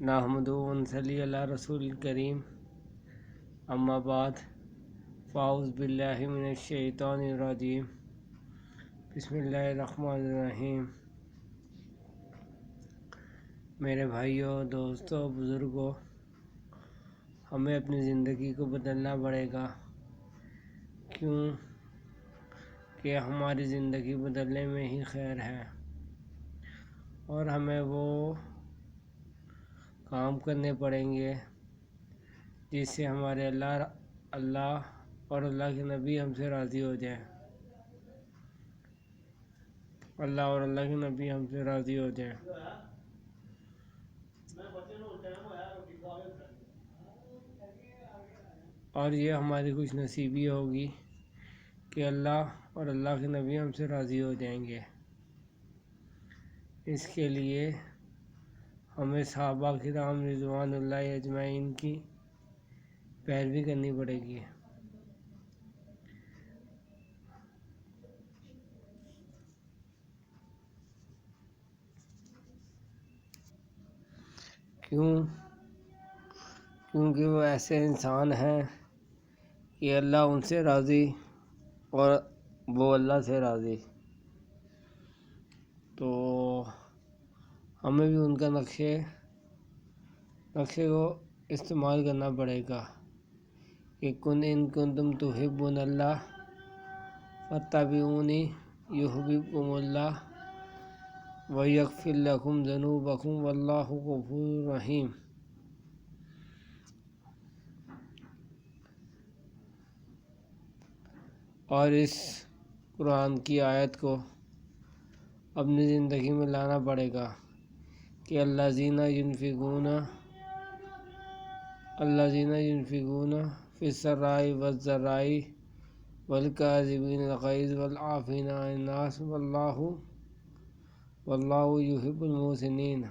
نحمدہ و نصلی علی رسول الکریم، اما بعد، فاعوذ باللہ من الشیطان الرجیم، بسم اللہ الرحمن الرحیم۔ میرے بھائیوں، دوستوں، بزرگوں، ہمیں اپنی زندگی کو بدلنا پڑے گا، کیوں کہ ہماری زندگی بدلنے میں ہی خیر ہے، اور ہمیں وہ کام کرنے پڑیں گے جس سے ہمارے اللہ اور اللہ کے نبی ہم سے راضی ہو جائیں، اللہ اور اللہ کے نبی ہم سے راضی ہو جائیں۔ اور یہ ہماری خوش نصیبی ہوگی کہ اللہ اور اللہ کے نبی ہم سے راضی ہو جائیں گے۔ اس کے لیے ہمیں صحابہ کرام رضوان اللہ اجمعین کی پیروی کرنی پڑے گی۔ کیونکہ وہ ایسے انسان ہیں کہ اللہ ان سے راضی اور وہ اللہ سے راضی، تو ہمیں بھی ان کا نقشے کو استعمال کرنا پڑے گا کہ ان کنتم تحبون اللہ فاتبعونی یحببکم اللہ ویغفر لکم ذنوبکم واللہ غفور رحیم۔ اور اس قرآن کی آیت کو اپنی زندگی میں لانا پڑے گا کہ الذین ینفقون فی السراء والضراء والکاظمین الغیظ والعافین عن الناس واللہ یحب المحسنین۔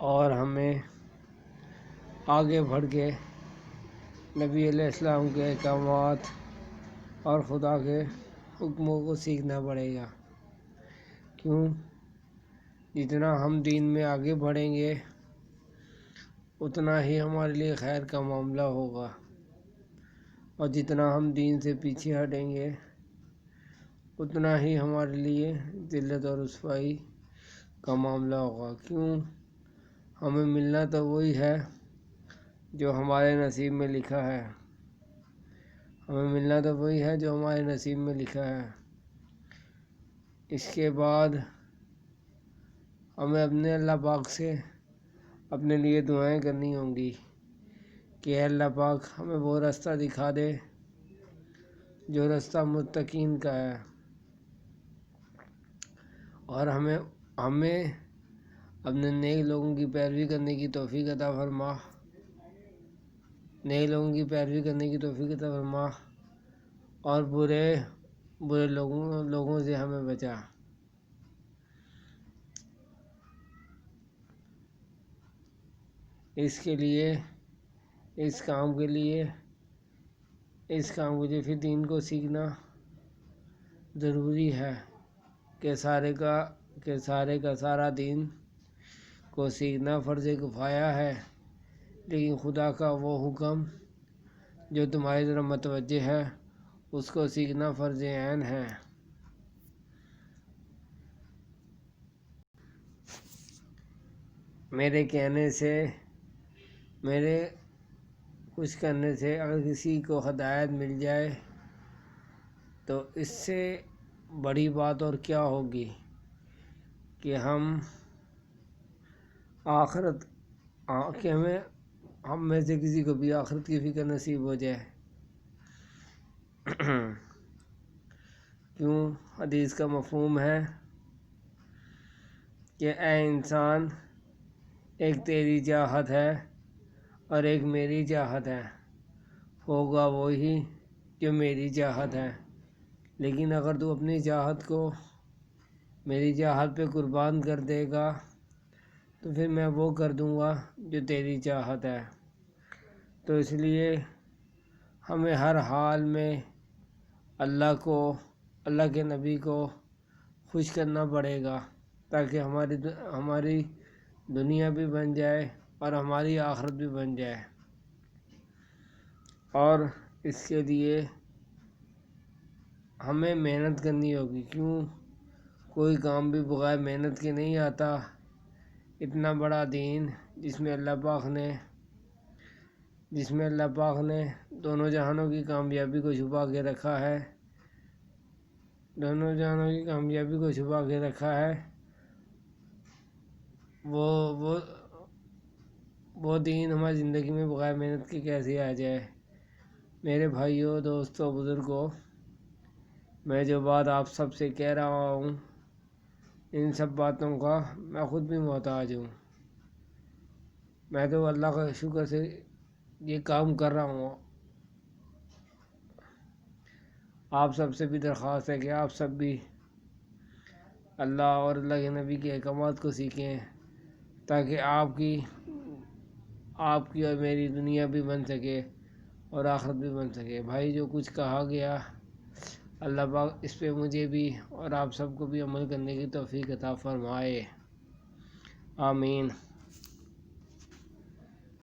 اور ہمیں آگے بڑھ کے نبی علیہ السلام کے احکامات اور خدا کے حکموں کو سیکھنا پڑے گا، کیوں جتنا ہم دین میں آگے بڑھیں گے اتنا ہی ہمارے لیے خیر کا معاملہ ہوگا، اور جتنا ہم دین سے پیچھے ہٹیں گے اتنا ہی ہمارے لیے ذلت اور رسوائی کا معاملہ ہوگا۔ کیوں ہمیں ملنا تو وہی ہے جو ہمارے نصیب میں لکھا ہے، اس کے بعد ہمیں اپنے اللہ پاک سے اپنے لیے دعائیں کرنی ہوں گی کہ اے اللہ پاک ہمیں وہ راستہ دکھا دے جو راستہ متقین کا ہے، اور ہمیں اپنے نیک لوگوں کی پیروی کرنے کی توفیق عطا فرما، اور برے لوگوں سے ہمیں بچا۔ اس کام کے لیے پھر دین کو سیکھنا ضروری ہے کہ سارے کا سارا دین کو سیکھنا فرض کفایہ ہے، لیکن خدا کا وہ حکم جو تمہاری طرف متوجہ ہے اس کو سیکھنا فرض عین ہے۔ میرے کچھ کرنے سے اگر کسی کو ہدایت مل جائے تو اس سے بڑی بات اور کیا ہوگی کہ ہم میں سے کسی کو بھی آخرت کی فکر نصیب ہو جائے۔ کیوں حدیث کا مفہوم ہے کہ اے انسان، ایک تیری چاہت ہے اور ایک میری چاہت ہے، ہوگا وہی جو میری چاہت ہے، لیکن اگر تو اپنی چاہت کو میری چاہت پہ قربان کر دے گا تو پھر میں وہ کر دوں گا جو تیری چاہت ہے۔ تو اس لیے ہمیں ہر حال میں اللہ کو، اللہ کے نبی کو خوش کرنا پڑے گا، تاکہ ہماری دنیا بھی بن جائے اور ہماری آخرت بھی بن جائے۔ اور اس کے لیے ہمیں محنت کرنی ہوگی، کیوں کوئی کام بھی بغیر محنت کے نہیں آتا۔ اتنا بڑا دین جس میں اللہ پاک نے دونوں جہانوں کی کامیابی کو چھپا کے رکھا ہے، وہ دین ہماری زندگی میں بغیر محنت کے کیسے آ جائے۔ میرے بھائیوں، دوستوں، بزرگوں، میں جو بات آپ سب سے کہہ رہا ہوں، ان سب باتوں کا میں خود بھی محتاج ہوں۔ میں تو اللہ کا شکر سے یہ کام کر رہا ہوں۔ آپ سب سے بھی درخواست ہے کہ آپ سب بھی اللہ اور اللہ کے نبی کے احکامات کو سیکھیں، تاکہ آپ کی اور میری دنیا بھی بن سکے اور آخرت بھی بن سکے۔ بھائی، جو کچھ کہا گیا، اللہ پاک اس پہ مجھے بھی اور آپ سب کو بھی عمل کرنے کی توفیق عطا فرمائے، آمین۔